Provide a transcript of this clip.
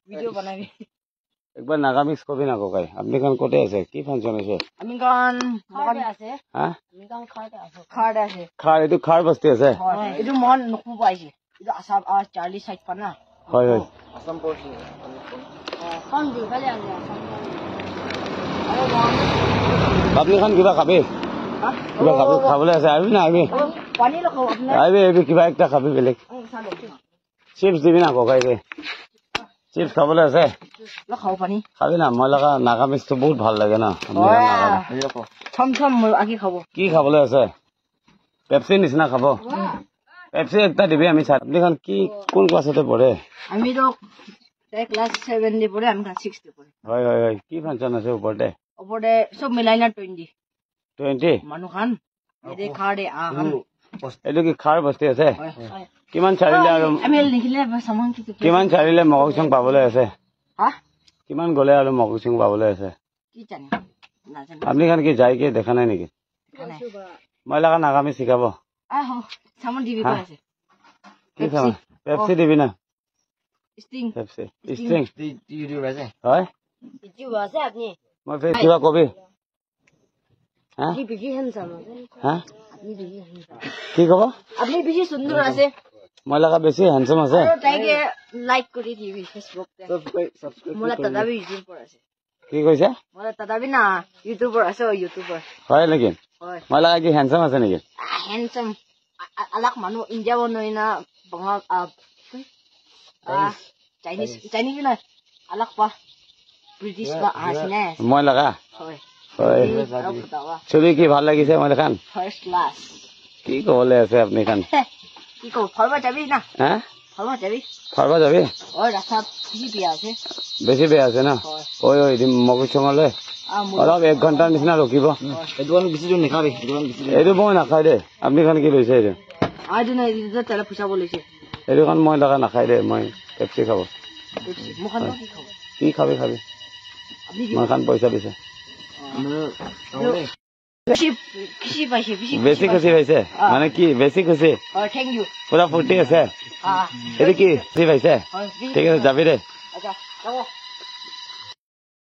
video বানাবি একবার নাগামিক্স কবি না কোকাই আপনি কান কোটে আছে কি ফাংশন আছে আমি গান খাড়ে আছে হ্যাঁ আমি গান খাড়ে আছে খার এটো খার বস্তি আছে এটো মন নকু পাইছে এটো আসাম আর 40 সাইড পানা হয় হয় আসাম পড়ছি কোন দি খালি আছে আপনি খান কিবা খাবে কিবা খাবে খাবলে আছে আইবি না আইবি পানি লখাও আপনি আইবি কিবা একটা খাবি বেলেগ চিপস দিবি না কোকাই রে চিপস খাবলে আছে লখাও পানি খাবি না মই লাগা নাগামিক্স তো বহুত ভাল লাগে না থম থম আগে খাবো কি খাবলে আছে পেপসি নিচিনা খাব পেপসি একটা দিবি আমি চাই আপনি খান কি কোন ক্লাসতে পড়ে আমি তো ক্লাস 7 দি পড়ে আমি ক্লাস 6 দি পড়ে হয় হয় হয় কি ফাংশন আছে উপরতে সব মিলাইনা 20 মানুহ খান এদে খাড়ে আহান এটো কি খাৰ বস্তি আছে কিমান চাৰিলে আৰু আমি লিখিলে সামান কি কিমান চাৰিলে মগজং পাবলৈ আছে হা কিমান গলে আৰু মগজং পাবলৈ আছে কি জানি নাজানো আপনি খান কি যাই কি দেখা নাই নেকি মই লাগা নাগামি শিকাব আহ সামান দিবি কই আছে কি সামান পেপসি দিবি না স্টিং পেপসি স্টিং ইউটিউব আছে হয় ইউটিউব আছে আপনি মই ফের কিবা কবি হ্যাঁ কি বেশি হ্যান্ডসাম আছে হ্যাঁ আপনি বেশি হ্যান্ডসাম কি কব আপনি বেশি সুন্দর আছে মই লাগা বেছি হ্যান্ডসাম আছে তাইকে লাইক কৰি দিবি ফেসবুক তে সাবস্ক্রাইব মোলা দাদাবি ইউটিউব पर আছে কি কইছে মোলা দাদাবি না ইউটিউব पर আছে ইউটিউব पर হয় নেকি হয় মই লাগা কি হ্যান্ডসাম আছে নেকি হ্যান্ডসাম আলাক মানুহ ইন্ডিয়া বনইনা বঙা চাইনিজ না আলাক পা ব্রিটিশ বা আসিনা মই লাগা হয় হয় ছবি কি ভাল লাগিছে মই দেখান ফার্স্ট ক্লাস কি কবলে আছে আপনি খান কি কো ফরবা যাবি না হ্যাঁ ফরবা যাবি ফারবা যাবি ওই রাস্তা বেশি বিয়া আছে বেছি বেয়া আছে না ওই ওই মগজঙলে অলপ 1 ঘন্টাৰ নিচিনা ৰখিব এইটো বেছি দূৰ নাখাবি এইটো মই নাখাই দে আপনি খান কি লৈছে এইটো আইটো না এইটো তেল ফুসাব লৈছে এইটো খান মই লগা নাখাই দে মই পেপসি খাব মুখান কি খাব কি খাবি খাবি আপনি মই খান পইচা দিছে বেছি খুশি পাইছে মানে কি বেছি খুশি থ্যাংক ইউ পুরা ফুটি আছে এইটো কি খুশি পাইছে ঠিক আছে যাবি দে আচ্ছা